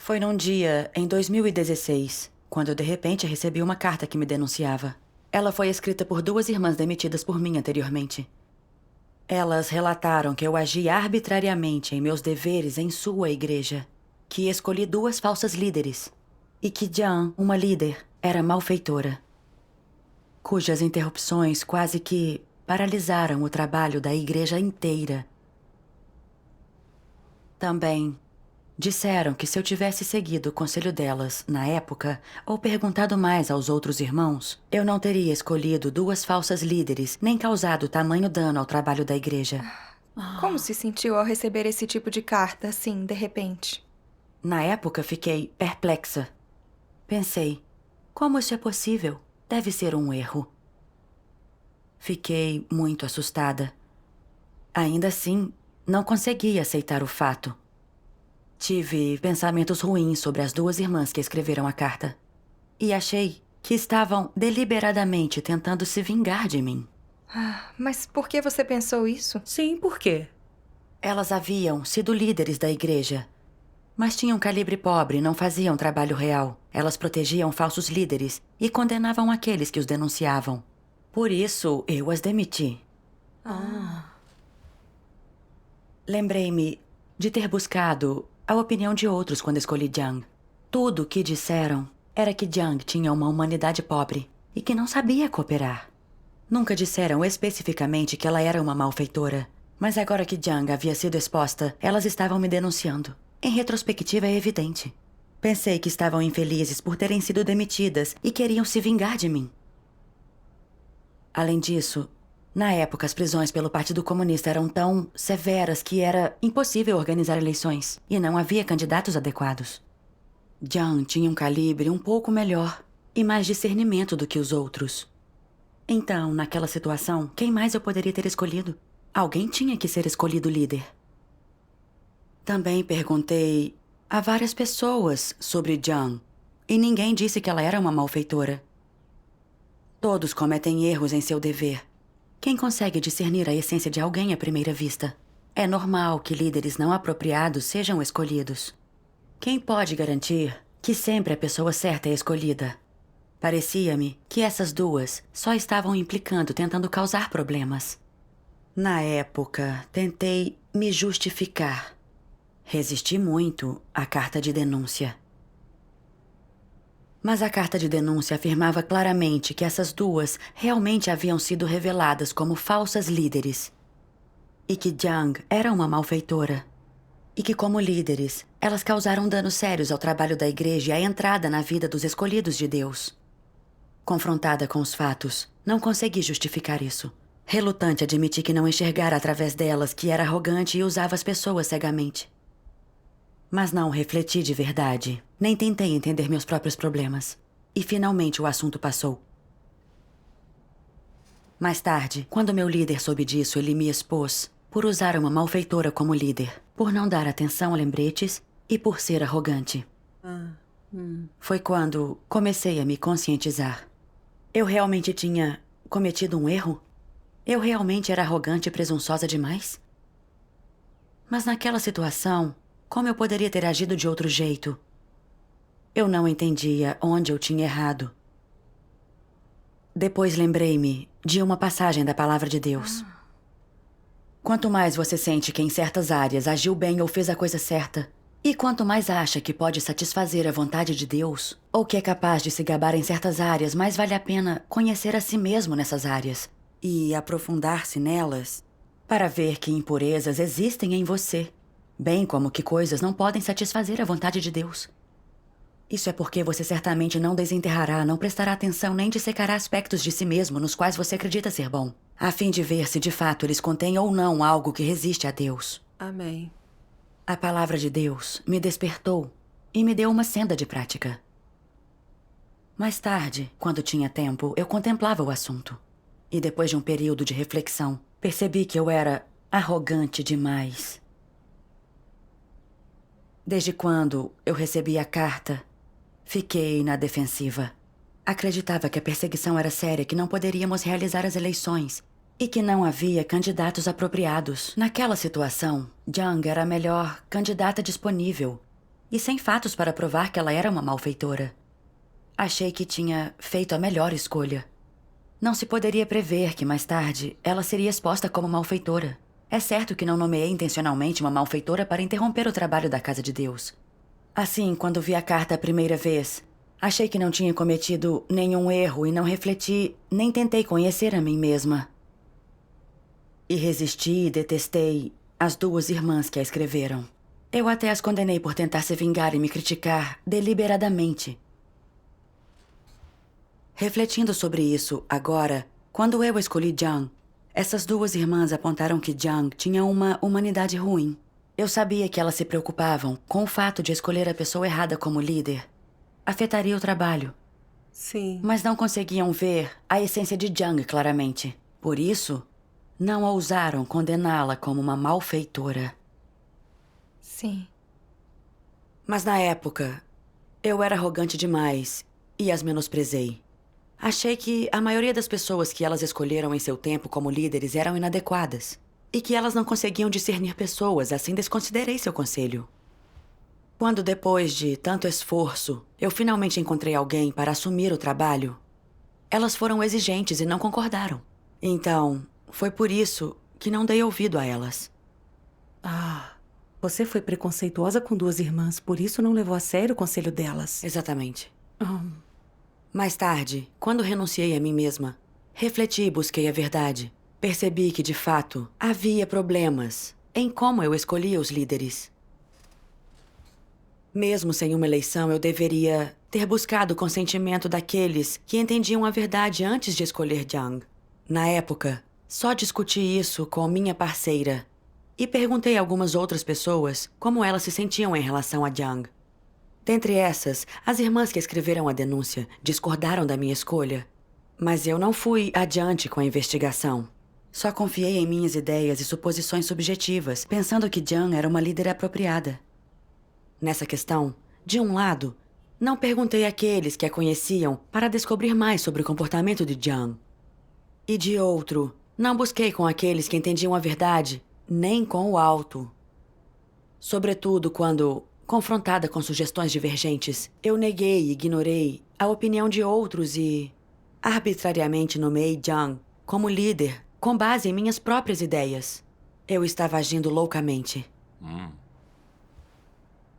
Foi num dia, em 2016, quando eu de repente recebi uma carta que me denunciava. Ela foi escrita por duas irmãs demitidas por mim anteriormente. Elas relataram que eu agi arbitrariamente em meus deveres em sua igreja, que escolhi duas falsas líderes e que Jan, uma líder, era malfeitora, cujas interrupções quase que paralisaram o trabalho da igreja inteira. Também disseram que se eu tivesse seguido o conselho delas na época, ou perguntado mais aos outros irmãos, eu não teria escolhido duas falsas líderes, nem causado tamanho dano ao trabalho da igreja. Como se sentiu ao receber esse tipo de carta, assim, de repente? Na época, fiquei perplexa. Pensei, como isso é possível? Deve ser um erro. Fiquei muito assustada. Ainda assim, não consegui aceitar o fato. Tive pensamentos ruins sobre as duas irmãs que escreveram a carta. E achei que estavam deliberadamente tentando se vingar de mim. Mas por que você pensou isso? Sim, por quê? Elas haviam sido líderes da igreja, mas tinham calibre pobre e não faziam trabalho real. Elas protegiam falsos líderes e condenavam aqueles que os denunciavam. Por isso, eu as demiti. Lembrei-me de ter buscado a opinião de outros quando escolhi Jiang. Tudo o que disseram era que Jiang tinha uma humanidade pobre e que não sabia cooperar. Nunca disseram especificamente que ela era uma malfeitora, mas agora que Jiang havia sido exposta, elas estavam me denunciando. Em retrospectiva, é evidente. Pensei que estavam infelizes por terem sido demitidas e queriam se vingar de mim. Além disso, na época, as prisões pelo Partido Comunista eram tão severas que era impossível organizar eleições e não havia candidatos adequados. Jiang tinha um calibre um pouco melhor e mais discernimento do que os outros. Então, naquela situação, quem mais eu poderia ter escolhido? Alguém tinha que ser escolhido líder. Também perguntei a várias pessoas sobre Jiang e ninguém disse que ela era uma malfeitora. Todos cometem erros em seu dever. Quem consegue discernir a essência de alguém à primeira vista? É normal que líderes não apropriados sejam escolhidos. Quem pode garantir que sempre a pessoa certa é escolhida? Parecia-me que essas duas só estavam implicando, tentando causar problemas. Na época, tentei me justificar. Resisti muito à carta de denúncia. Mas a carta de denúncia afirmava claramente que essas duas realmente haviam sido reveladas como falsas líderes. E que Jiang era uma malfeitora. E que, como líderes, elas causaram danos sérios ao trabalho da igreja e à entrada na vida dos escolhidos de Deus. Confrontada com os fatos, não consegui justificar isso. Relutante, admiti que não enxergara através delas, que era arrogante e usava as pessoas cegamente. Mas não refleti de verdade, nem tentei entender meus próprios problemas. E finalmente o assunto passou. Mais tarde, quando meu líder soube disso, ele me expôs por usar uma malfeitora como líder, por não dar atenção a lembretes e por ser arrogante. Foi quando comecei a me conscientizar. Eu realmente tinha cometido um erro? Eu realmente era arrogante e presunçosa demais? Mas naquela situação, como eu poderia ter agido de outro jeito? Eu não entendia onde eu tinha errado. Depois lembrei-me de uma passagem da Palavra de Deus. Quanto mais você sente que em certas áreas agiu bem ou fez a coisa certa, e quanto mais acha que pode satisfazer a vontade de Deus, ou que é capaz de se gabar em certas áreas, mais vale a pena conhecer a si mesmo nessas áreas e aprofundar-se nelas para ver que impurezas existem em você, bem como que coisas não podem satisfazer a vontade de Deus. Isso é porque você certamente não desenterrará, não prestará atenção nem dissecará aspectos de si mesmo nos quais você acredita ser bom, a fim de ver se de fato eles contêm ou não algo que resiste a Deus. Amém. A palavra de Deus me despertou e me deu uma senda de prática. Mais tarde, quando tinha tempo, eu contemplava o assunto. E depois de um período de reflexão, percebi que eu era arrogante demais. Desde quando eu recebi a carta, fiquei na defensiva. Acreditava que a perseguição era séria, que não poderíamos realizar as eleições e que não havia candidatos apropriados. Naquela situação, Jiang era a melhor candidata disponível e sem fatos para provar que ela era uma malfeitora. Achei que tinha feito a melhor escolha. Não se poderia prever que, mais tarde, ela seria exposta como malfeitora. É certo que não nomeei intencionalmente uma malfeitora para interromper o trabalho da Casa de Deus. Assim, quando vi a carta a primeira vez, achei que não tinha cometido nenhum erro e não refleti, nem tentei conhecer a mim mesma. E resisti e detestei as duas irmãs que a escreveram. Eu até as condenei por tentar se vingar e me criticar deliberadamente. Refletindo sobre isso agora, quando eu escolhi Jiang, essas duas irmãs apontaram que Jiang tinha uma humanidade ruim. Eu sabia que elas se preocupavam com o fato de escolher a pessoa errada como líder. Afetaria o trabalho. Sim. Mas não conseguiam ver a essência de Jiang claramente. Por isso, não ousaram condená-la como uma malfeitora. Sim. Mas na época, eu era arrogante demais e as menosprezei. Achei que a maioria das pessoas que elas escolheram em seu tempo como líderes eram inadequadas. E que elas não conseguiam discernir pessoas, assim desconsiderei seu conselho. Quando, depois de tanto esforço, eu finalmente encontrei alguém para assumir o trabalho, elas foram exigentes e não concordaram. Então, foi por isso que não dei ouvido a elas. Ah, você foi preconceituosa com duas irmãs, por isso não levou a sério o conselho delas. Exatamente. Ah, Mais tarde, quando renunciei a mim mesma, refleti e busquei a verdade. Percebi que, de fato, havia problemas em como eu escolhia os líderes. Mesmo sem uma eleição, eu deveria ter buscado o consentimento daqueles que entendiam a verdade antes de escolher Jiang. Na época, só discuti isso com minha parceira e perguntei a algumas outras pessoas como elas se sentiam em relação a Jiang. Dentre essas, as irmãs que escreveram a denúncia discordaram da minha escolha, mas eu não fui adiante com a investigação. Só confiei em minhas ideias e suposições subjetivas, pensando que Jiang era uma líder apropriada. Nessa questão, de um lado, não perguntei àqueles que a conheciam para descobrir mais sobre o comportamento de Jiang. E de outro, não busquei com aqueles que entendiam a verdade, nem com o alto. Sobretudo quando, confrontada com sugestões divergentes, eu neguei e ignorei a opinião de outros e, arbitrariamente, nomeei Jiang como líder com base em minhas próprias ideias. Eu estava agindo loucamente.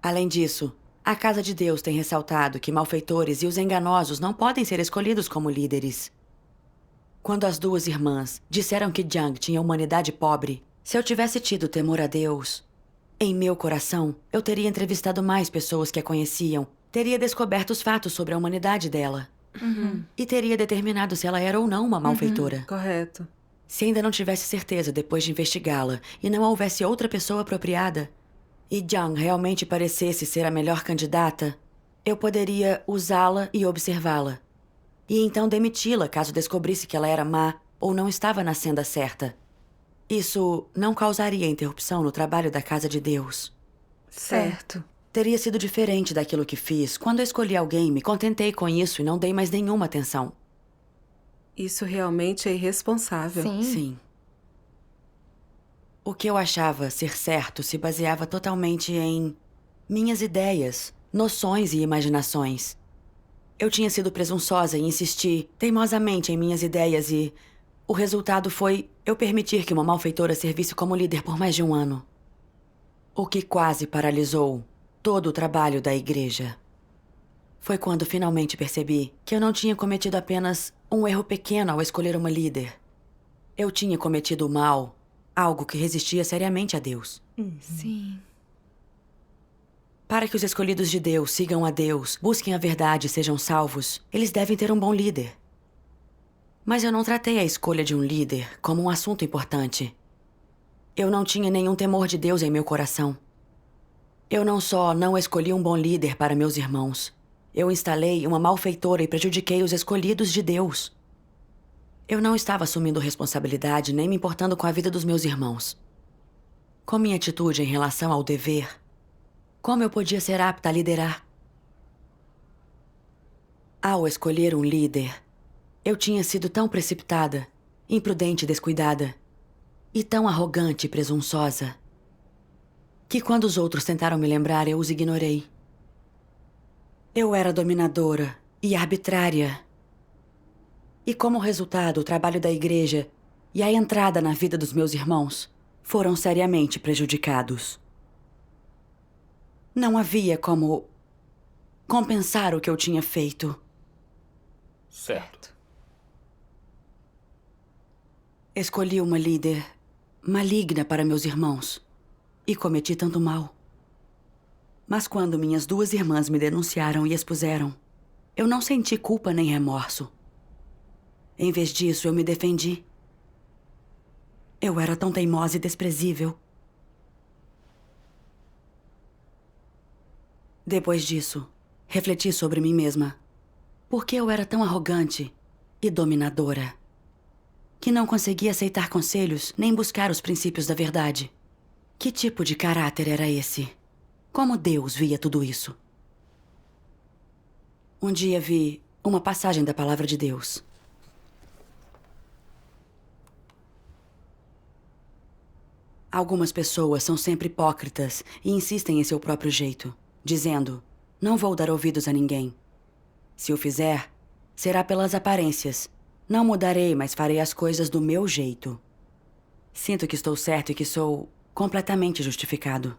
Além disso, a Casa de Deus tem ressaltado que malfeitores e os enganosos não podem ser escolhidos como líderes. Quando as duas irmãs disseram que Jiang tinha humanidade pobre, se eu tivesse tido temor a Deus, em meu coração, eu teria entrevistado mais pessoas que a conheciam, teria descoberto os fatos sobre a humanidade dela. E teria determinado se ela era ou não uma malfeitora. correto. Se ainda não tivesse certeza depois de investigá-la e não houvesse outra pessoa apropriada, e Jiang realmente parecesse ser a melhor candidata, eu poderia usá-la e observá-la. E então demiti-la caso descobrisse que ela era má ou não estava na senda certa. Isso não causaria interrupção no trabalho da Casa de Deus. Certo. Teria sido diferente daquilo que fiz. Quando eu escolhi alguém, me contentei com isso e não dei mais nenhuma atenção. Isso realmente é irresponsável. Sim. Sim. O que eu achava ser certo se baseava totalmente em minhas ideias, noções e imaginações. Eu tinha sido presunçosa e insisti teimosamente em minhas ideias e o resultado foi eu permitir que uma malfeitora servisse como líder por mais de um ano. O que quase paralisou todo o trabalho da igreja. Foi quando finalmente percebi que eu não tinha cometido apenas um erro pequeno ao escolher uma líder. Eu tinha cometido o mal, algo que resistia seriamente a Deus. Sim. Para que os escolhidos de Deus sigam a Deus, busquem a verdade e sejam salvos, eles devem ter um bom líder. Mas eu não tratei a escolha de um líder como um assunto importante. Eu não tinha nenhum temor de Deus em meu coração. Eu não só não escolhi um bom líder para meus irmãos, eu instalei uma malfeitora e prejudiquei os escolhidos de Deus. Eu não estava assumindo responsabilidade nem me importando com a vida dos meus irmãos. Com minha atitude em relação ao dever, como eu podia ser apta a liderar? Ao escolher um líder, eu tinha sido tão precipitada, imprudente e descuidada, e tão arrogante e presunçosa, que quando os outros tentaram me lembrar, eu os ignorei. Eu era dominadora e arbitrária. E como resultado, o trabalho da igreja e a entrada na vida dos meus irmãos foram seriamente prejudicados. Não havia como compensar o que eu tinha feito. Certo. Escolhi uma líder maligna para meus irmãos e cometi tanto mal. Mas quando minhas 2 irmãs me denunciaram e expuseram, eu não senti culpa nem remorso. Em vez disso, eu me defendi. Eu era tão teimosa e desprezível. Depois disso, refleti sobre mim mesma. Por que eu era tão arrogante e dominadora? Que não conseguia aceitar conselhos nem buscar os princípios da verdade. Que tipo de caráter era esse? Como Deus via tudo isso? Um dia vi uma passagem da Palavra de Deus. Algumas pessoas são sempre hipócritas e insistem em seu próprio jeito, dizendo: não vou dar ouvidos a ninguém. Se o fizer, será pelas aparências. Não mudarei, mas farei as coisas do meu jeito. Sinto que estou certo e que sou completamente justificado.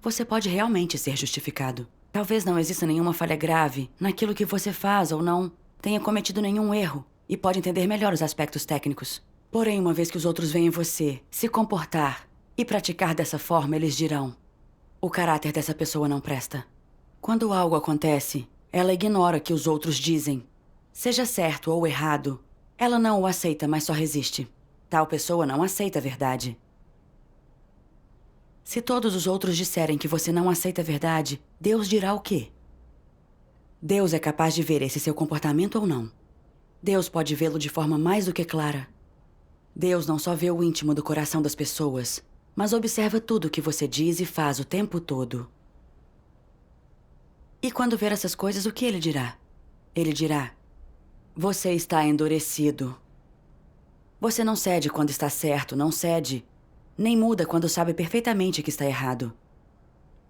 Você pode realmente ser justificado. Talvez não exista nenhuma falha grave naquilo que você faz ou não tenha cometido nenhum erro e pode entender melhor os aspectos técnicos. Porém, uma vez que os outros veem você se comportar e praticar dessa forma, eles dirão: o caráter dessa pessoa não presta. Quando algo acontece, ela ignora o que os outros dizem. Seja certo ou errado, ela não o aceita, mas só resiste. Tal pessoa não aceita a verdade. Se todos os outros disserem que você não aceita a verdade, Deus dirá o quê? Deus é capaz de ver esse seu comportamento ou não. Deus pode vê-lo de forma mais do que clara. Deus não só vê o íntimo do coração das pessoas, mas observa tudo o que você diz e faz o tempo todo. E quando ver essas coisas, o que ele dirá? Ele dirá: você está endurecido. Você não cede quando está certo, não cede, nem muda quando sabe perfeitamente que está errado.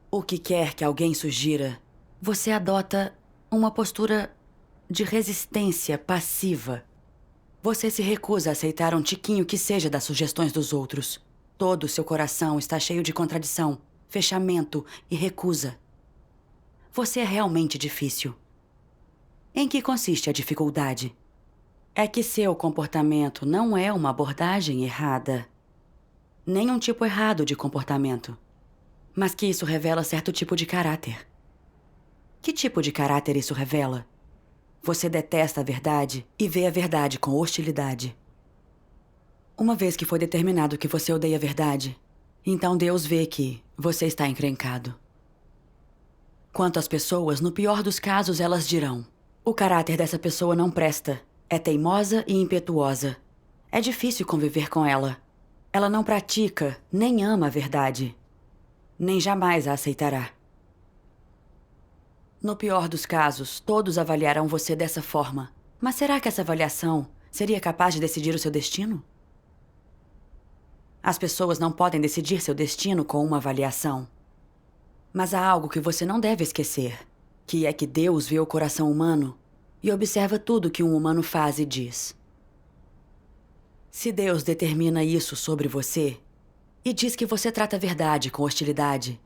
O que quer que alguém sugira, você adota uma postura de resistência passiva. Você se recusa a aceitar um tiquinho que seja das sugestões dos outros. Todo o seu coração está cheio de contradição, fechamento e recusa. Você é realmente difícil. Em que consiste a dificuldade? É que seu comportamento não é uma abordagem errada, nem um tipo errado de comportamento, mas que isso revela certo tipo de caráter. Que tipo de caráter isso revela? Você detesta a verdade e vê a verdade com hostilidade. Uma vez que foi determinado que você odeia a verdade, então Deus vê que você está encrencado. Quanto às pessoas, no pior dos casos, elas dirão: o caráter dessa pessoa não presta. É teimosa e impetuosa. É difícil conviver com ela. Ela não pratica nem ama a verdade. Nem jamais a aceitará. No pior dos casos, todos avaliarão você dessa forma. Mas será que essa avaliação seria capaz de decidir o seu destino? As pessoas não podem decidir seu destino com uma avaliação. Mas há algo que você não deve esquecer, que é que Deus vê o coração humano e observa tudo que um humano faz e diz. Se Deus determina isso sobre você e diz que você trata a verdade com hostilidade,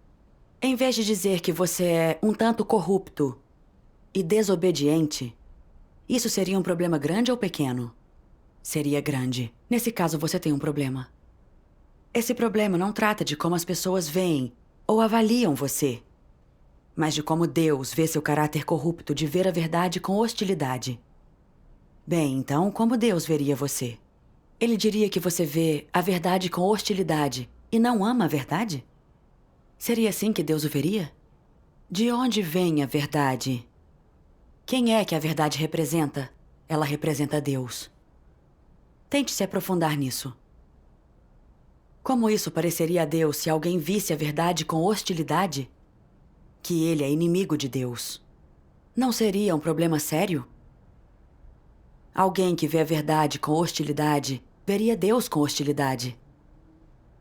em vez de dizer que você é um tanto corrupto e desobediente, isso seria um problema grande ou pequeno? Seria grande. Nesse caso, você tem um problema. Esse problema não trata de como as pessoas veem ou avaliam você, mas de como Deus vê seu caráter corrupto de ver a verdade com hostilidade. Bem, então, como Deus veria você? Ele diria que você vê a verdade com hostilidade e não ama a verdade? Seria assim que Deus o veria? De onde vem a verdade? Quem é que a verdade representa? Ela representa Deus. Tente se aprofundar nisso. Como isso pareceria a Deus se alguém visse a verdade com hostilidade? Que ele é inimigo de Deus. Não seria um problema sério? Alguém que vê a verdade com hostilidade veria Deus com hostilidade.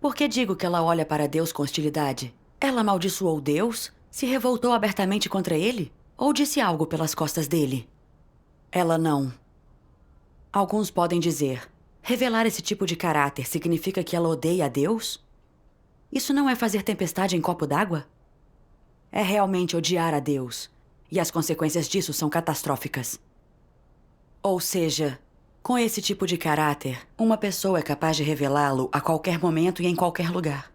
Por que digo que ela olha para Deus com hostilidade? Ela amaldiçoou Deus? Se revoltou abertamente contra ele? ou disse algo pelas costas dele. Ela não. Alguns podem dizer, revelar esse tipo de caráter significa que ela odeia a Deus? Isso não é fazer tempestade em copo d'água? É realmente odiar a Deus, e as consequências disso são catastróficas. Ou seja, com esse tipo de caráter, uma pessoa é capaz de revelá-lo a qualquer momento e em qualquer lugar.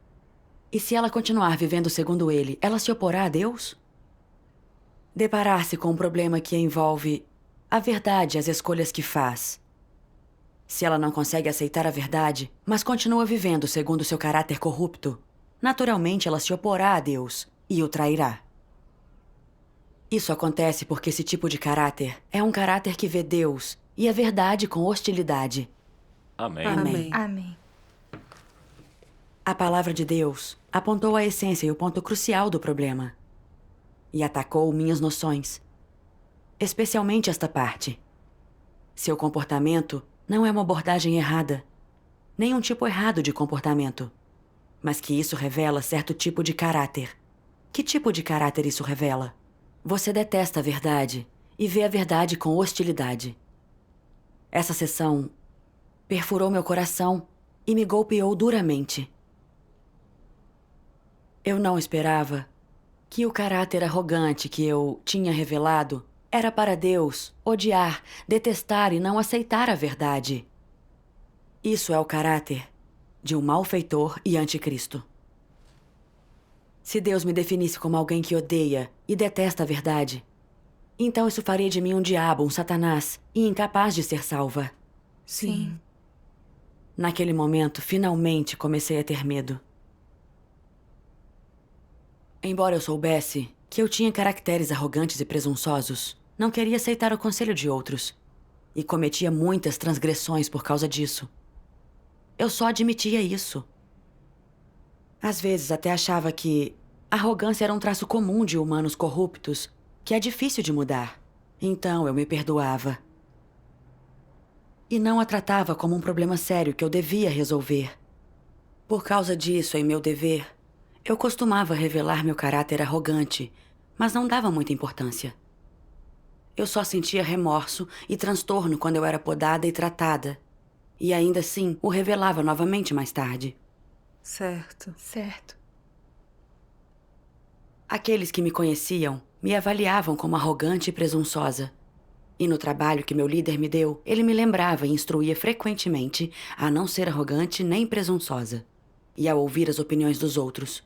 E se ela continuar vivendo segundo ele, ela se oporá a Deus? Deparar-se com um problema que envolve a verdade e as escolhas que faz. Se ela não consegue aceitar a verdade, mas continua vivendo segundo seu caráter corrupto, naturalmente ela se oporá a Deus e o trairá. Isso acontece porque esse tipo de caráter é um caráter que vê Deus e a verdade com hostilidade. Amém. Amém. Amém. A palavra de Deus apontou a essência e o ponto crucial do problema. E atacou minhas noções. Especialmente esta parte. Seu comportamento não é uma abordagem errada. Nem um tipo errado de comportamento. Mas que isso revela certo tipo de caráter. Que tipo de caráter isso revela? Você detesta a verdade e vê a verdade com hostilidade. Essa sessão perfurou meu coração e me golpeou duramente. Eu não esperava que o caráter arrogante que eu tinha revelado era para Deus odiar, detestar e não aceitar a verdade. Isso é o caráter de um malfeitor e anticristo. Se Deus me definisse como alguém que odeia e detesta a verdade, então isso faria de mim um diabo, um satanás e incapaz de ser salva. Sim. Naquele momento, finalmente comecei a ter medo. Embora eu soubesse que eu tinha caracteres arrogantes e presunçosos, não queria aceitar o conselho de outros. E cometia muitas transgressões por causa disso. Eu só admitia isso. Às vezes até achava que arrogância era um traço comum de humanos corruptos, que é difícil de mudar. Então eu me perdoava. E não a tratava como um problema sério que eu devia resolver. Por causa disso, em meu dever, eu costumava revelar meu caráter arrogante, mas não dava muita importância. Eu só sentia remorso e transtorno quando eu era podada e tratada. E ainda assim, o revelava novamente mais tarde. Certo. Certo. Aqueles que me conheciam me avaliavam como arrogante e presunçosa. E no trabalho que meu líder me deu, ele me lembrava e instruía frequentemente a não ser arrogante nem presunçosa. E a ouvir as opiniões dos outros.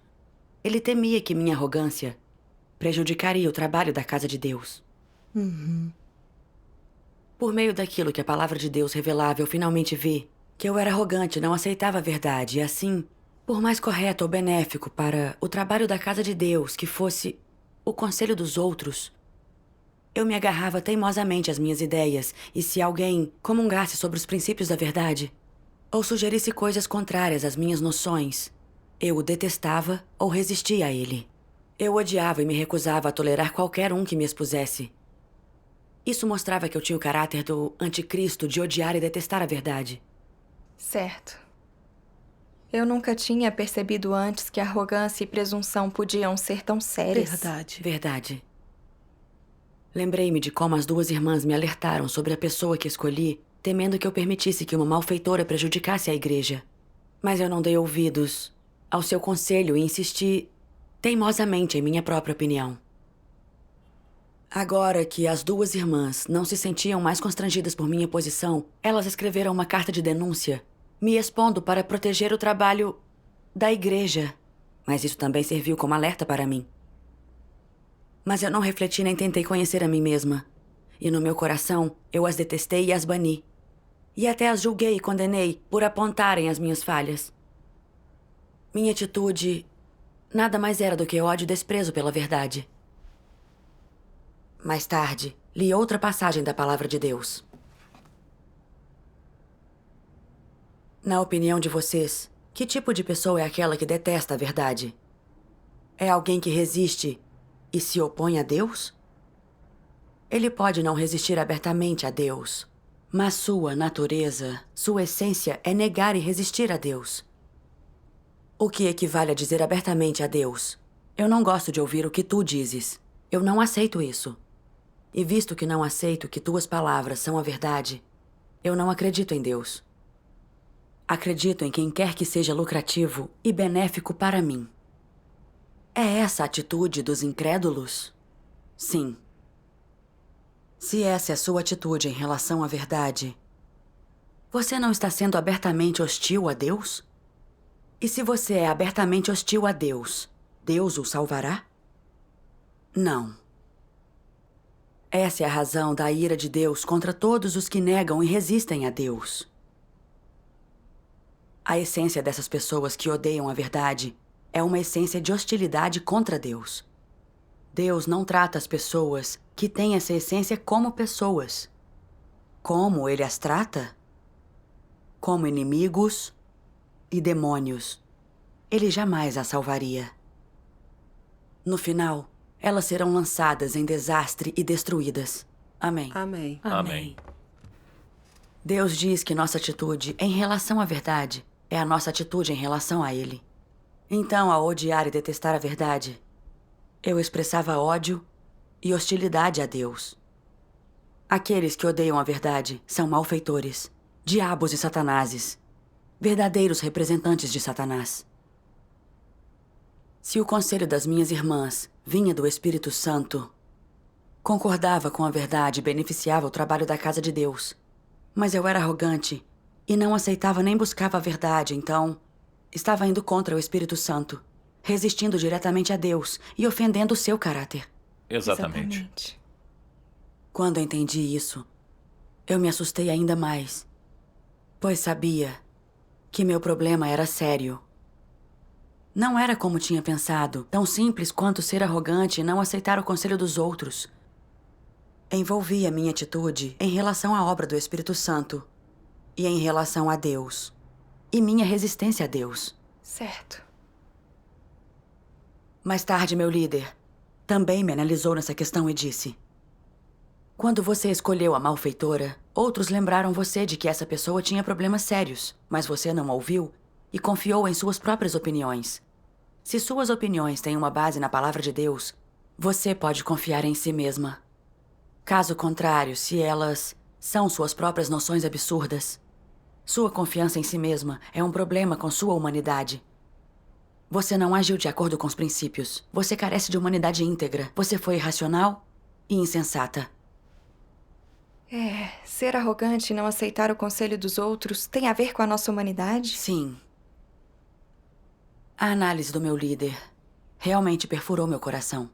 Ele temia que minha arrogância prejudicaria o trabalho da casa de Deus. Por meio daquilo que a palavra de Deus revelava, eu finalmente vi que eu era arrogante, não aceitava a verdade. E assim, por mais correto ou benéfico para o trabalho da casa de Deus que fosse o conselho dos outros, eu me agarrava teimosamente às minhas ideias. E se alguém comungasse sobre os princípios da verdade, ou sugerisse coisas contrárias às minhas noções, eu o detestava ou resistia a ele. Eu odiava e me recusava a tolerar qualquer um que me expusesse. Isso mostrava que eu tinha o caráter do anticristo de odiar e detestar a verdade. Certo. Eu nunca tinha percebido antes que arrogância e presunção podiam ser tão sérias. Verdade. Verdade. Lembrei-me de como as duas irmãs me alertaram sobre a pessoa que escolhi, temendo que eu permitisse que uma malfeitora prejudicasse a igreja. Mas eu não dei ouvidos ao seu conselho e insisti teimosamente em minha própria opinião. Agora que as duas irmãs não se sentiam mais constrangidas por minha posição, elas escreveram uma carta de denúncia, me expondo para proteger o trabalho da igreja. Mas isso também serviu como alerta para mim. Mas eu não refleti nem tentei conhecer a mim mesma. E no meu coração, eu as detestei e as bani. E até as julguei e condenei por apontarem as minhas falhas. Minha atitude nada mais era do que ódio e desprezo pela verdade. Mais tarde, li outra passagem da Palavra de Deus. Na opinião de vocês, que tipo de pessoa é aquela que detesta a verdade? É alguém que resiste e se opõe a Deus? Ele pode não resistir abertamente a Deus, mas sua natureza, sua essência é negar e resistir a Deus. O que equivale a dizer abertamente a Deus: eu não gosto de ouvir o que tu dizes. Eu não aceito isso. E visto que não aceito que tuas palavras são a verdade, eu não acredito em Deus. Acredito em quem quer que seja lucrativo e benéfico para mim. É essa a atitude dos incrédulos? Sim. Se essa é a sua atitude em relação à verdade, você não está sendo abertamente hostil a Deus? E se você é abertamente hostil a Deus, Deus o salvará? Não. Essa é a razão da ira de Deus contra todos os que negam e resistem a Deus. A essência dessas pessoas que odeiam a verdade é uma essência de hostilidade contra Deus. Deus não trata as pessoas que têm essa essência como pessoas. Como ele as trata? Como inimigos e demônios. Ele jamais as salvaria. No final, elas serão lançadas em desastre e destruídas. Amém. Amém. Amém. Deus diz que nossa atitude em relação à verdade é a nossa atitude em relação a Ele. Então, ao odiar e detestar a verdade, eu expressava ódio e hostilidade a Deus. Aqueles que odeiam a verdade são malfeitores, diabos e satanases, verdadeiros representantes de Satanás. Se o conselho das minhas irmãs vinha do Espírito Santo, concordava com a verdade e beneficiava o trabalho da casa de Deus. Mas eu era arrogante e não aceitava nem buscava a verdade, então estava indo contra o Espírito Santo, resistindo diretamente a Deus e ofendendo o seu caráter. Exatamente. Quando entendi isso, eu me assustei ainda mais, pois sabia que meu problema era sério. Não era como tinha pensado, tão simples quanto ser arrogante e não aceitar o conselho dos outros. Envolvia minha atitude em relação à obra do Espírito Santo e em relação a Deus e minha resistência a Deus. Certo. Mais tarde, meu líder também me analisou nessa questão e disse: quando você escolheu a malfeitora, outros lembraram você de que essa pessoa tinha problemas sérios, mas você não ouviu e confiou em suas próprias opiniões. Se suas opiniões têm uma base na palavra de Deus, você pode confiar em si mesma. Caso contrário, se elas são suas próprias noções absurdas, sua confiança em si mesma é um problema com sua humanidade. Você não agiu de acordo com os princípios. Você carece de humanidade íntegra. Você foi irracional e insensata. Ser arrogante e não aceitar o conselho dos outros tem a ver com a nossa humanidade? Sim. A análise do meu líder realmente perfurou meu coração.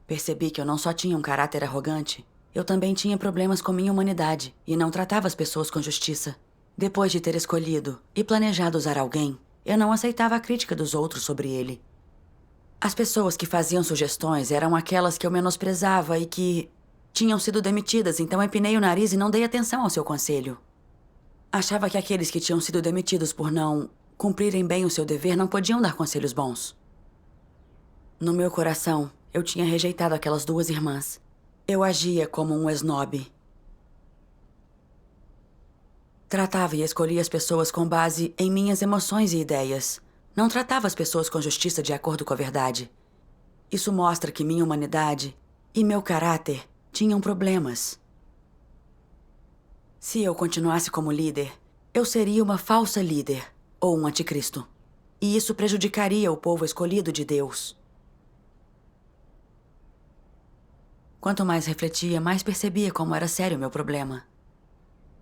Percebi que eu não só tinha um caráter arrogante, eu também tinha problemas com minha humanidade e não tratava as pessoas com justiça. Depois de ter escolhido e planejado usar alguém, eu não aceitava a crítica dos outros sobre ele. As pessoas que faziam sugestões eram aquelas que eu menosprezava e que tinham sido demitidas, então empinei o nariz e não dei atenção ao seu conselho. Achava que aqueles que tinham sido demitidos por não cumprirem bem o seu dever não podiam dar conselhos bons. No meu coração, eu tinha rejeitado aquelas duas irmãs. Eu agia como um esnobe. Tratava e escolhia as pessoas com base em minhas emoções e ideias. Não tratava as pessoas com justiça de acordo com a verdade. Isso mostra que minha humanidade e meu caráter tinham problemas. Se eu continuasse como líder, eu seria uma falsa líder ou um anticristo. E isso prejudicaria o povo escolhido de Deus. Quanto mais refletia, mais percebia como era sério o meu problema.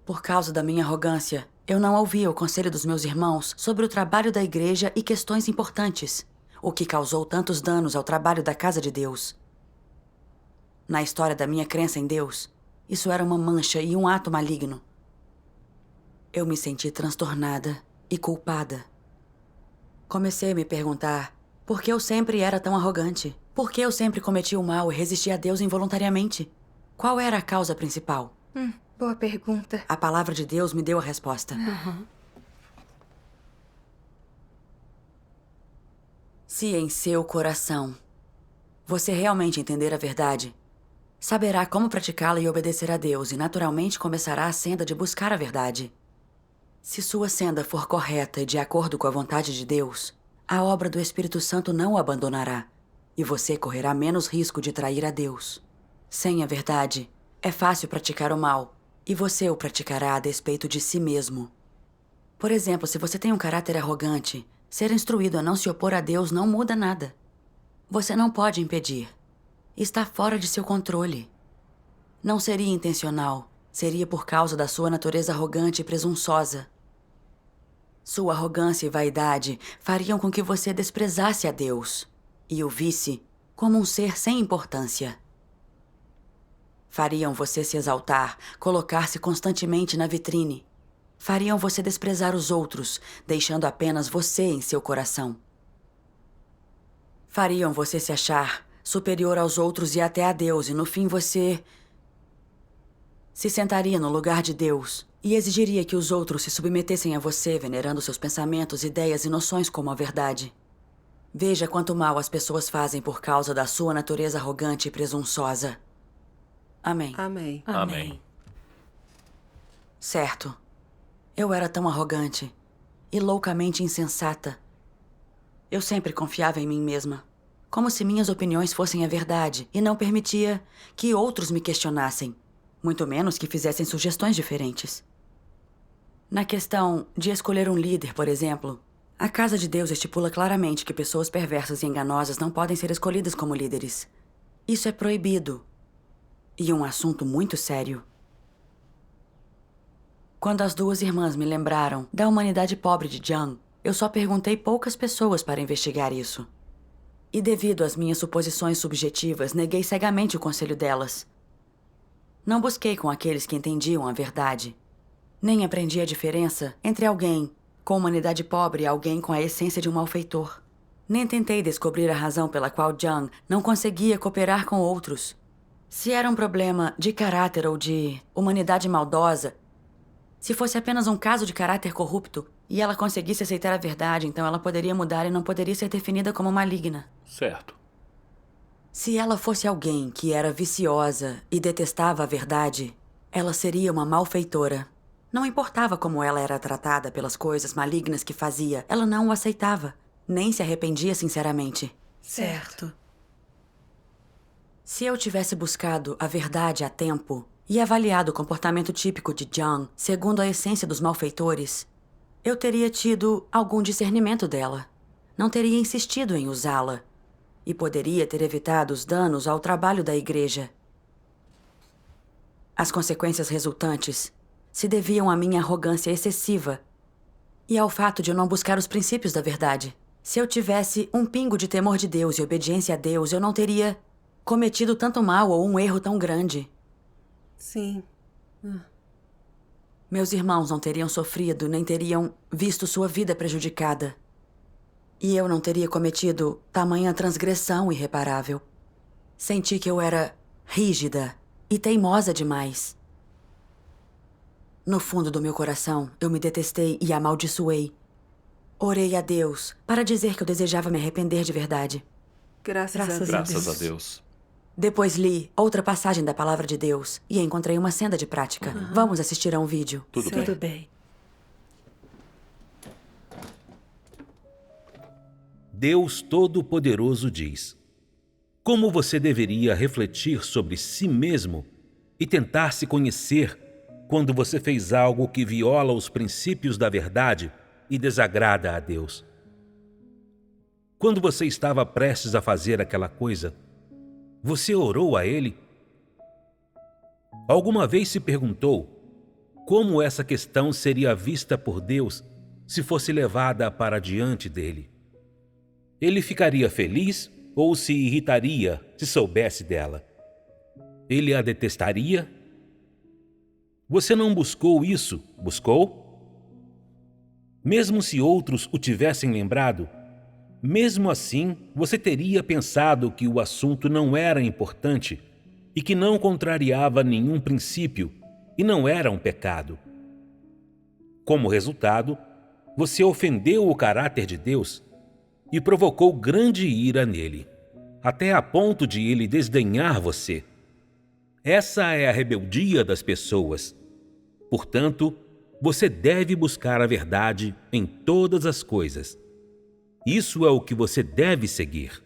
Por causa da minha arrogância, eu não ouvia o conselho dos meus irmãos sobre o trabalho da igreja e questões importantes, o que causou tantos danos ao trabalho da casa de Deus. Na história da minha crença em Deus, isso era uma mancha e um ato maligno. Eu me senti transtornada e culpada. Comecei a me perguntar por que eu sempre era tão arrogante. Por que eu sempre cometi o mal e resisti a Deus involuntariamente? Qual era a causa principal? Boa pergunta. A palavra de Deus me deu a resposta. Se em seu coração você realmente entender a verdade, saberá como praticá-la e obedecer a Deus, e naturalmente começará a senda de buscar a verdade. Se sua senda for correta e de acordo com a vontade de Deus, a obra do Espírito Santo não o abandonará, e você correrá menos risco de trair a Deus. Sem a verdade, é fácil praticar o mal, e você o praticará a despeito de si mesmo. Por exemplo, se você tem um caráter arrogante, ser instruído a não se opor a Deus não muda nada. Você não pode impedir. Está fora de seu controle. Não seria intencional. Seria por causa da sua natureza arrogante e presunçosa. Sua arrogância e vaidade fariam com que você desprezasse a Deus e o visse como um ser sem importância. Fariam você se exaltar, colocar-se constantemente na vitrine. Fariam você desprezar os outros, deixando apenas você em seu coração. Fariam você se achar superior aos outros e até a Deus, e no fim você se sentaria no lugar de Deus e exigiria que os outros se submetessem a você, venerando seus pensamentos, ideias e noções como a verdade. Veja quanto mal as pessoas fazem por causa da sua natureza arrogante e presunçosa. Amém. Amém. Amém. Certo. Eu era tão arrogante e loucamente insensata. Eu sempre confiava em mim mesma, como se minhas opiniões fossem a verdade, e não permitia que outros me questionassem, muito menos que fizessem sugestões diferentes. Na questão de escolher um líder, por exemplo, a Casa de Deus estipula claramente que pessoas perversas e enganosas não podem ser escolhidas como líderes. Isso é proibido. E um assunto muito sério. Quando as duas irmãs me lembraram da humanidade pobre de Jung, eu só perguntei poucas pessoas para investigar isso. E devido às minhas suposições subjetivas, neguei cegamente o conselho delas. Não busquei com aqueles que entendiam a verdade. Nem aprendi a diferença entre alguém com humanidade pobre e alguém com a essência de um malfeitor. Nem tentei descobrir a razão pela qual Jung não conseguia cooperar com outros. Se era um problema de caráter ou de humanidade maldosa, se fosse apenas um caso de caráter corrupto e ela conseguisse aceitar a verdade, então ela poderia mudar e não poderia ser definida como maligna. Certo. Se ela fosse alguém que era viciosa e detestava a verdade, ela seria uma malfeitora. Não importava como ela era tratada pelas coisas malignas que fazia, ela não o aceitava, nem se arrependia sinceramente. Certo. Se eu tivesse buscado a verdade a tempo e avaliado o comportamento típico de Jung segundo a essência dos malfeitores, eu teria tido algum discernimento dela. Não teria insistido em usá-la. E poderia ter evitado os danos ao trabalho da igreja. As consequências resultantes se deviam à minha arrogância excessiva e ao fato de eu não buscar os princípios da verdade. Se eu tivesse um pingo de temor de Deus e obediência a Deus, eu não teria cometido tanto mal ou um erro tão grande. Sim. Meus irmãos não teriam sofrido, nem teriam visto sua vida prejudicada. E eu não teria cometido tamanha transgressão irreparável. Senti que eu era rígida e teimosa demais. No fundo do meu coração, eu me detestei e amaldiçoei. Orei a Deus para dizer que eu desejava me arrepender de verdade. Graças a Deus. Depois li outra passagem da Palavra de Deus e encontrei uma senda de prática. Vamos assistir a um vídeo. Tudo bem. Tudo bem. Deus Todo-Poderoso diz: como você deveria refletir sobre si mesmo e tentar se conhecer quando você fez algo que viola os princípios da verdade e desagrada a Deus? Quando você estava prestes a fazer aquela coisa, você orou a Ele? Alguma vez se perguntou como essa questão seria vista por Deus se fosse levada para diante dele? Ele ficaria feliz ou se irritaria se soubesse dela? Ele a detestaria? Você não buscou isso, buscou? Mesmo se outros o tivessem lembrado, mesmo assim você teria pensado que o assunto não era importante e que não contrariava nenhum princípio e não era um pecado. Como resultado, você ofendeu o caráter de Deus e provocou grande ira nele, até a ponto de ele desdenhar você. Essa é a rebeldia das pessoas. Portanto, você deve buscar a verdade em todas as coisas. Isso é o que você deve seguir.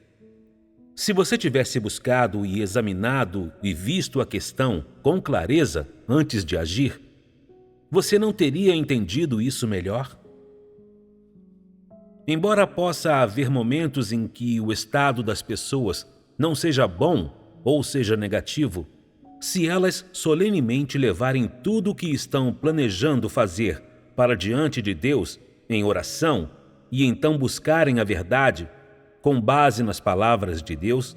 Se você tivesse buscado e examinado e visto a questão com clareza antes de agir, você não teria entendido isso melhor? Embora possa haver momentos em que o estado das pessoas não seja bom ou seja negativo, se elas solenemente levarem tudo o que estão planejando fazer para diante de Deus em oração e então buscarem a verdade com base nas palavras de Deus,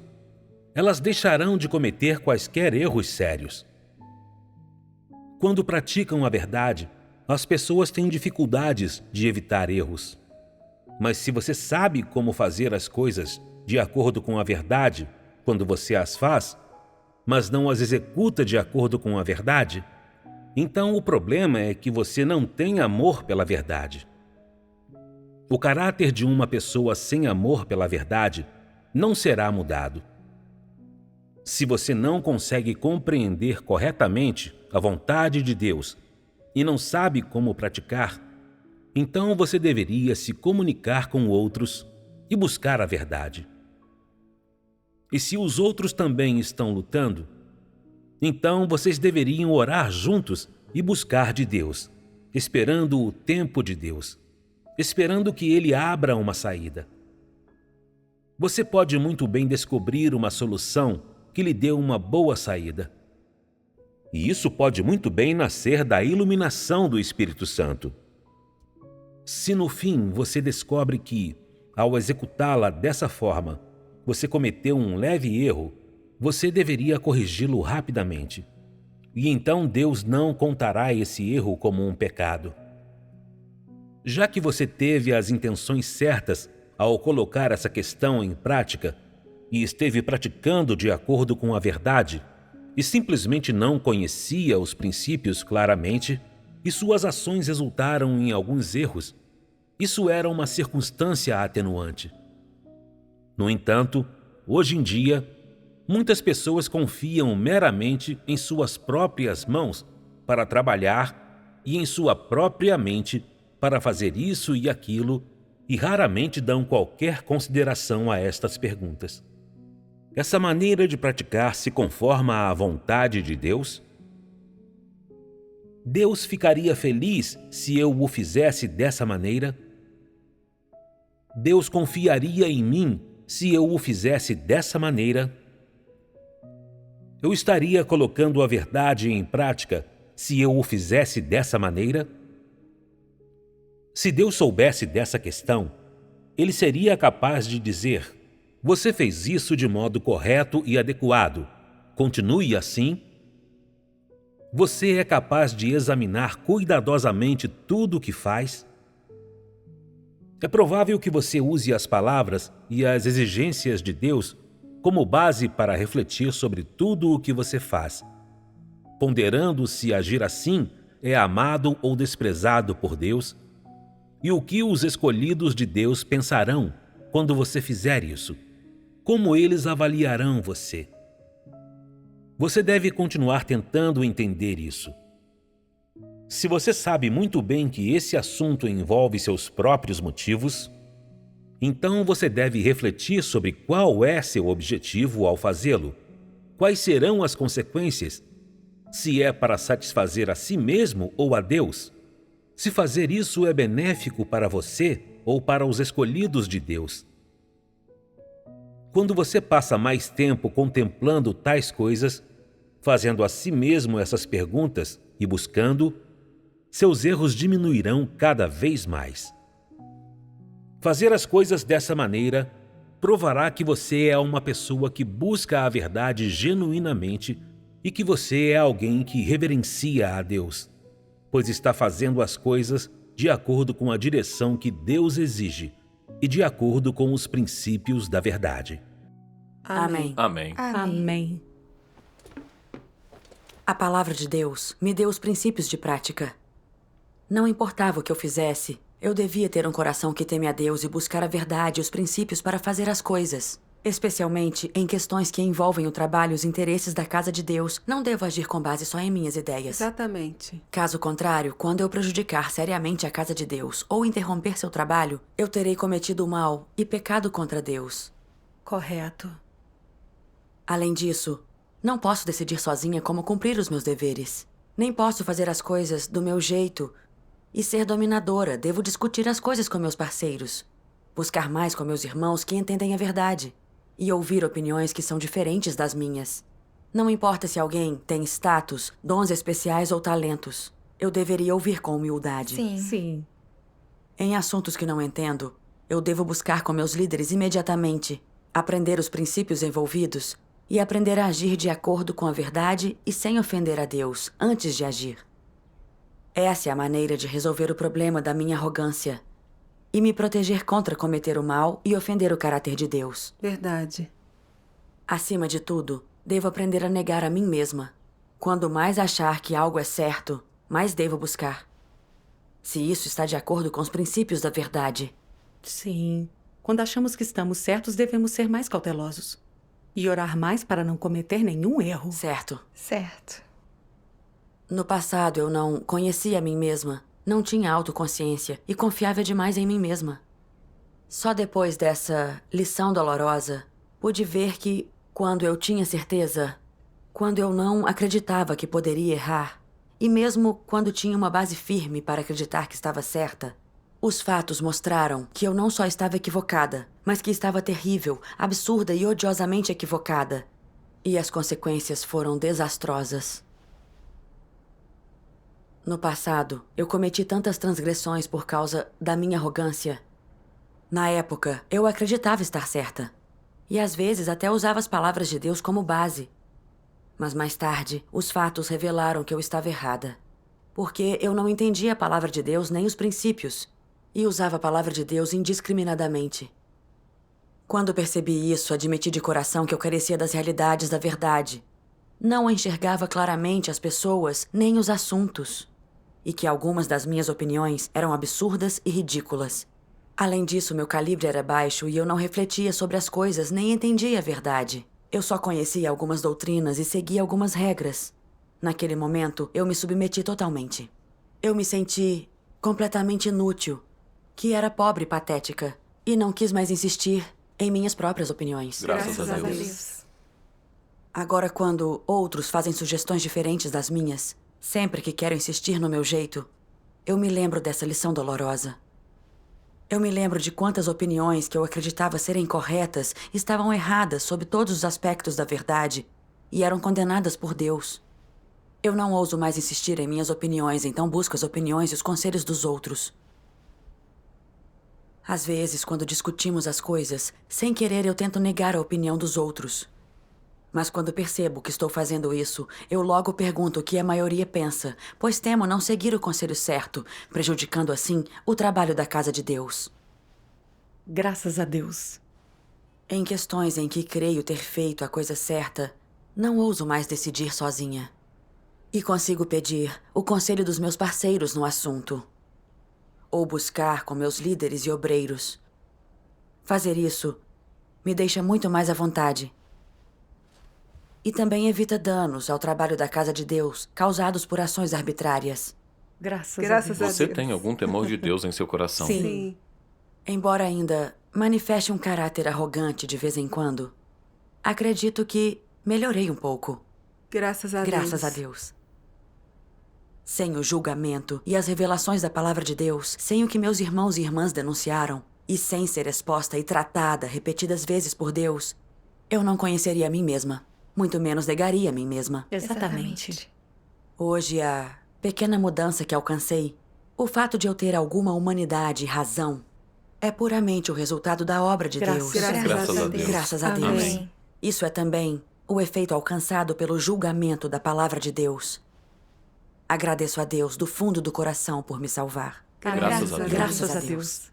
elas deixarão de cometer quaisquer erros sérios. Quando praticam a verdade, as pessoas têm dificuldades de evitar erros. Mas se você sabe como fazer as coisas de acordo com a verdade quando você as faz, mas não as executa de acordo com a verdade, então o problema é que você não tem amor pela verdade. O caráter de uma pessoa sem amor pela verdade não será mudado. Se você não consegue compreender corretamente a vontade de Deus e não sabe como praticar, então você deveria se comunicar com outros e buscar a verdade. E se os outros também estão lutando, então vocês deveriam orar juntos e buscar de Deus, esperando o tempo de Deus, esperando que Ele abra uma saída. Você pode muito bem descobrir uma solução que lhe dê uma boa saída. E isso pode muito bem nascer da iluminação do Espírito Santo. Se no fim você descobre que, ao executá-la dessa forma, você cometeu um leve erro, você deveria corrigi-lo rapidamente. E então Deus não contará esse erro como um pecado. Já que você teve as intenções certas ao colocar essa questão em prática e esteve praticando de acordo com a verdade e simplesmente não conhecia os princípios claramente e suas ações resultaram em alguns erros, isso era uma circunstância atenuante. No entanto, hoje em dia, muitas pessoas confiam meramente em suas próprias mãos para trabalhar e em sua própria mente para fazer isso e aquilo e raramente dão qualquer consideração a estas perguntas. Essa maneira de praticar se conforma à vontade de Deus? Deus ficaria feliz se eu o fizesse dessa maneira? Deus confiaria em mim se eu o fizesse dessa maneira? Eu estaria colocando a verdade em prática se eu o fizesse dessa maneira? Se Deus soubesse dessa questão, Ele seria capaz de dizer: você fez isso de modo correto e adequado. Continue assim. Você é capaz de examinar cuidadosamente tudo o que faz? É provável que você use as palavras e as exigências de Deus como base para refletir sobre tudo o que você faz, ponderando se agir assim é amado ou desprezado por Deus, e o que os escolhidos de Deus pensarão quando você fizer isso. Como eles avaliarão você? Você deve continuar tentando entender isso. Se você sabe muito bem que esse assunto envolve seus próprios motivos, então você deve refletir sobre qual é seu objetivo ao fazê-lo, quais serão as consequências, se é para satisfazer a si mesmo ou a Deus, se fazer isso é benéfico para você ou para os escolhidos de Deus. Quando você passa mais tempo contemplando tais coisas, fazendo a si mesmo essas perguntas e buscando, seus erros diminuirão cada vez mais. Fazer as coisas dessa maneira provará que você é uma pessoa que busca a verdade genuinamente e que você é alguém que reverencia a Deus, pois está fazendo as coisas de acordo com a direção que Deus exige e de acordo com os princípios da verdade. Amém. Amém. Amém. A palavra de Deus me deu os princípios de prática. Não importava o que eu fizesse, eu devia ter um coração que teme a Deus e buscar a verdade e os princípios para fazer as coisas. Especialmente em questões que envolvem o trabalho e os interesses da casa de Deus. Não devo agir com base só em minhas ideias. Exatamente. Caso contrário, quando eu prejudicar seriamente a casa de Deus ou interromper seu trabalho, eu terei cometido o mal e pecado contra Deus. Correto. Além disso, não posso decidir sozinha como cumprir os meus deveres. Nem posso fazer as coisas do meu jeito e ser dominadora. Devo discutir as coisas com meus parceiros, buscar mais com meus irmãos que entendem a verdade e ouvir opiniões que são diferentes das minhas. Não importa se alguém tem status, dons especiais ou talentos. Eu deveria ouvir com humildade. Sim. Em assuntos que não entendo, eu devo buscar com meus líderes imediatamente, aprender os princípios envolvidos e aprender a agir de acordo com a verdade e sem ofender a Deus antes de agir. Essa é a maneira de resolver o problema da minha arrogância e me proteger contra cometer o mal e ofender o caráter de Deus. Verdade. Acima de tudo, devo aprender a negar a mim mesma. Quando mais achar que algo é certo, mais devo buscar. Se isso está de acordo com os princípios da verdade. Sim. Quando achamos que estamos certos, devemos ser mais cautelosos. E orar mais para não cometer nenhum erro. Certo. Certo. No passado, eu não conhecia a mim mesma, não tinha autoconsciência e confiava demais em mim mesma. Só depois dessa lição dolorosa, pude ver que, quando eu tinha certeza, quando eu não acreditava que poderia errar, e mesmo quando tinha uma base firme para acreditar que estava certa, os fatos mostraram que eu não só estava equivocada, mas que estava terrível, absurda e odiosamente equivocada. E as consequências foram desastrosas. No passado, eu cometi tantas transgressões por causa da minha arrogância. Na época, eu acreditava estar certa. E às vezes até usava as palavras de Deus como base. Mas mais tarde, os fatos revelaram que eu estava errada. Porque eu não entendia a palavra de Deus nem os princípios. E usava a palavra de Deus indiscriminadamente. Quando percebi isso, admiti de coração que eu carecia das realidades da verdade. Não enxergava claramente as pessoas nem os assuntos. E que algumas das minhas opiniões eram absurdas e ridículas. Além disso, meu calibre era baixo e eu não refletia sobre as coisas nem entendia a verdade. Eu só conhecia algumas doutrinas e seguia algumas regras. Naquele momento, eu me submeti totalmente. Eu me senti completamente inútil, que era pobre e patética, e não quis mais insistir em minhas próprias opiniões. Graças a Deus. Agora, quando outros fazem sugestões diferentes das minhas, sempre que quero insistir no meu jeito, eu me lembro dessa lição dolorosa. Eu me lembro de quantas opiniões que eu acreditava serem corretas estavam erradas sob todos os aspectos da verdade e eram condenadas por Deus. Eu não ouso mais insistir em minhas opiniões, então busco as opiniões e os conselhos dos outros. Às vezes, quando discutimos as coisas, sem querer eu tento negar a opinião dos outros. Mas quando percebo que estou fazendo isso, eu logo pergunto o que a maioria pensa, pois temo não seguir o conselho certo, prejudicando assim o trabalho da casa de Deus. Graças a Deus. Em questões em que creio ter feito a coisa certa, não ouso mais decidir sozinha. E consigo pedir o conselho dos meus parceiros no assunto. Ou buscar com meus líderes e obreiros. Fazer isso me deixa muito mais à vontade. E também evita danos ao trabalho da casa de Deus causados por ações arbitrárias. Graças a Deus. Você tem algum temor de Deus em seu coração? Sim. Embora ainda manifeste um caráter arrogante de vez em quando, acredito que melhorei um pouco. Graças a Deus. Graças a Deus. Sem o julgamento e as revelações da palavra de Deus, sem o que meus irmãos e irmãs denunciaram, e sem ser exposta e tratada repetidas vezes por Deus, eu não conheceria a mim mesma. Muito menos negaria a mim mesma. Exatamente. Hoje, a pequena mudança que alcancei, o fato de eu ter alguma humanidade e razão, é puramente o resultado da obra de Deus. Graças a Deus. Graças a Deus. Amém. Isso é também o efeito alcançado pelo julgamento da palavra de Deus. Agradeço a Deus do fundo do coração por me salvar. Graças a Deus. Graças a Deus.